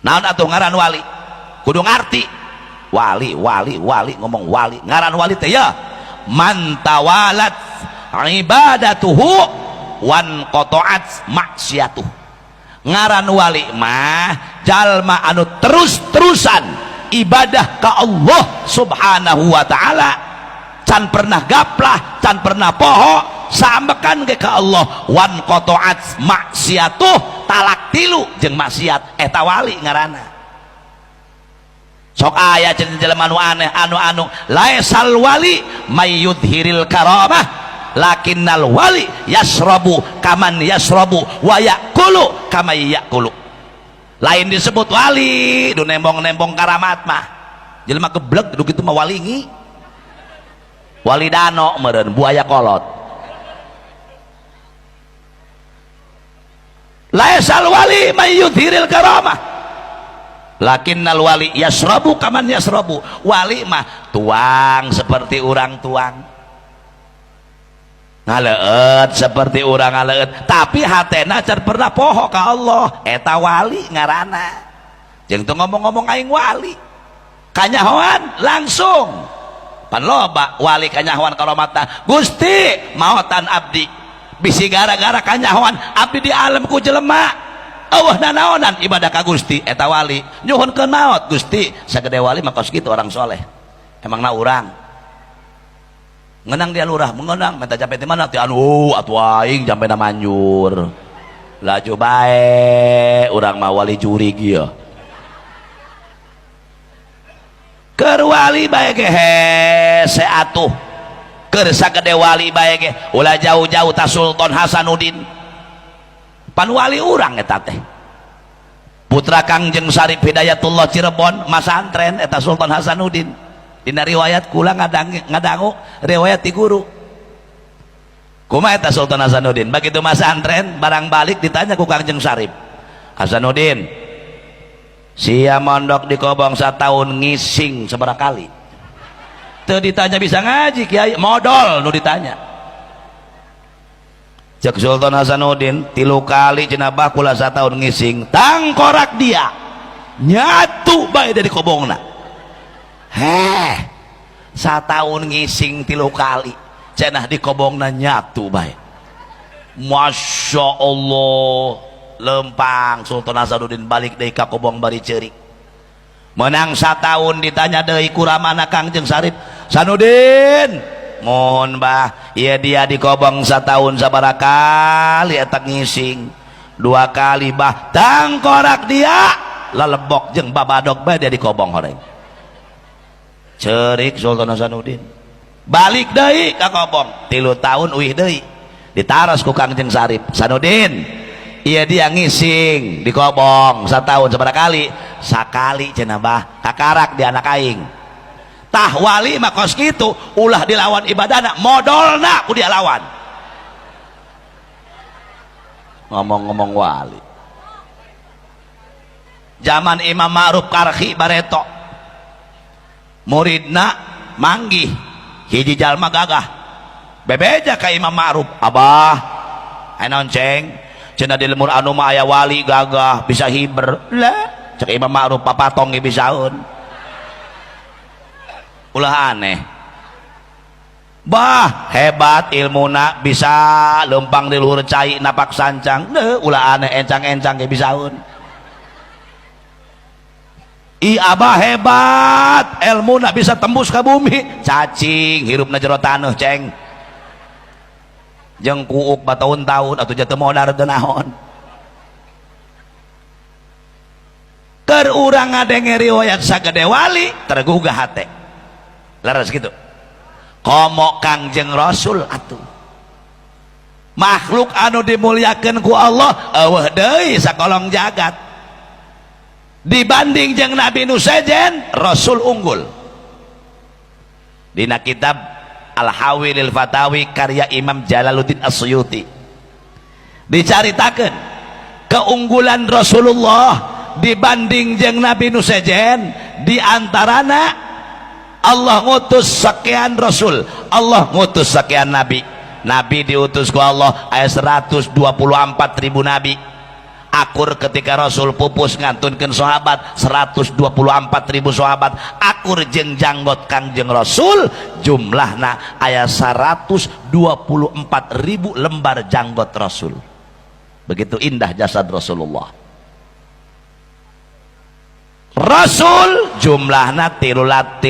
naon atuh ngaran wali kudu ngarti wali ngomong wali ngaran wali teh ya man tawalat ibadatuhu wan qata'at maksiatuh. Ngaran wali mah jalma anu terus-terusan ibadah ka Allah subhanahu wa ta'ala, can pernah gaplah, can pernah poho, sambekan ke ka Allah, wan qata'at maksiatuh, talak tilu jeung maksiat, eta wali ngaranna. Sok aya cenah jelema anu aneh anu laisal wali may yudhiril karamah lakinnal wali yasrabu kaman yasrabu wa yakulu kama yakulu. Lain disebut wali du nembong-nembong karamat mah jelema geblek du kitu mah walingi wali dano meureun buaya kolot. Laisal wali may yudhiril karamah lakinnal wali yasrabu kaman yasrabu. Wali mah tuang seperti orang tuang, ngaleut seperti orang ngaleut, tapi hatena can pernah poho ka Allah, eta wali ngaranna. Jeung teu ngomong-ngomong aing wali kanyahoan langsung pan loba wali kanyahoan karomatna Gusti maotan abdi bisi gara-gara kanyahoan abdi di alam ku jelema eueuh nanaonan ibadah ka Gusti, eta wali nyuhunkeun maot Gusti sagede wali mah kos kitu orang soleh emangna urang ngenang dia lurah mengenang minta jampe di mana ti anu atuh aing jampe na manjur laju bae urang mah wali jurig ieu keur wali bae ge hese atuh keur sagede wali bae ge ulah jauh-jauh ta Sultan Hasanuddin pan wali urang eta teh putra Kangjeng Sarip Hidayatullah Cirebon masantren eta Sultan Hasanuddin. Dina riwayat kula ngadangu riwayat ti guru kumaha eta Sultan Hasanuddin begitu masantren barang balik ditanya ku Kangjeng Sarip Hasanuddin sia mondok di Kobong satahun ngising sabaraha kali teu ditanya bisa ngaji kiai modal nu ditanya cek Sultan Hasanuddin 3 kali cenah bah kula satahun ngising tangkorak dia nyatu bae dari kobongna. Satahun ngising 3 kali cenah di kobongna nyatu bae. Masya Allah lempang Sultan Hasanuddin balik deui ka kobong bari ceurik menang satahun ditanya deui kuramana Kangjeng Sarip Hasanuddin mohon bah ieu dia di kobong satahun sabaraha kali eta ngising 2 kali bah tangkorak dia lalebok jeung babadog bae dia di kobong horeng cerik Sultan Hasanuddin balik deui ka kobong 3 tahun uih deui ditaros ku Kangjeng Sarip Hasanuddin ieu dia ngising di kobong satahun sabaraha kali sakali cenah bah kakarak di anak aing tah wali mah kos kitu ulah dilawan ibadahna modalna ku dia lawan. Ngomong-ngomong wali zaman Imam Ma'ruf Karhi Bareto muridna manggih hiji jalma gagah bebeja ka Imam Ma'ruf abah ayeuna ceng cenah di lemur anu mah aya wali gagah bisa hiber lah cek Imam Ma'ruf papatong ge bisaeun ulah aneh bah hebat ilmuna bisa lempang di luhur cai napak sancang ulah aneh encang-encang ge bisaeun. I abah hebat ilmuna bisa tembus ke bumi cacing hirupna jero taneuh ceng jeung kuuk bataun-taun atuh jatuh modar teu naon keur urang ngadenge riwayat sagede wali tergugah hate laras gitu komo Kangjeng Rasul atuh makhluk anu dimuliakeun ku Allah eueuh deui sakolong jagat dibanding jeung Nabi nu sejen Rasul unggul. Dina kitab Al-Hawi lil Fatawi karya Imam Jalaluddin As-Suyuti dicaritakeun keunggulan Rasulullah dibanding jeung Nabi nu sejen diantarana Allah ngutus sekian Rasul, Allah ngutus sekian Nabi. Nabi diutus ku Allah aya 124.000 Nabi. akur ketika Rasul pupus ngantunkeun sahabat 124.000 sahabat akur jeung janggot Kangjeng Rasul jumlahna aya 124.000 lembar janggot Rasul. Begitu indah jasad Rasulullah. Rasul jumlahna 313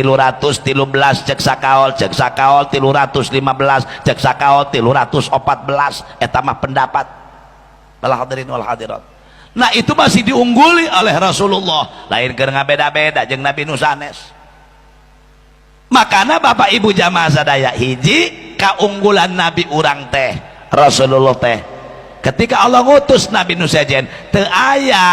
cek sakaol 315 cek sakaol 314 eta mah pendapat wal hadirin wal hadirat. Nah itu masih diungguli oleh Rasulullah, lain keur ngabeda-beda jeung Nabi nu sanes. Makana Bapak Ibu jamaah sadaya hiji kaunggulan Nabi urang teh Rasulullah teh ketika Allah ngutus Nabi nu sajen teu aya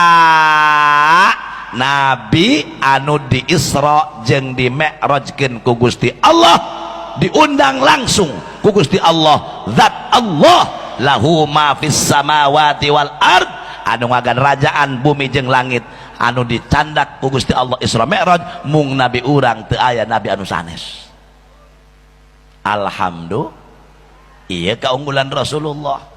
Nabi anu di Isra jeung di Mi'rajkeun ku Gusti Allah diundang langsung ku Gusti Allah zat Allah lahu ma fis samawati wal ard anu ngagan bumi jeung langit anu dicandak ku Gusti Allah Isra Mi'raj mung Nabi urang teu aya Nabi anu sanes. Alhamdulillah ieu kaunggulan Rasulullah.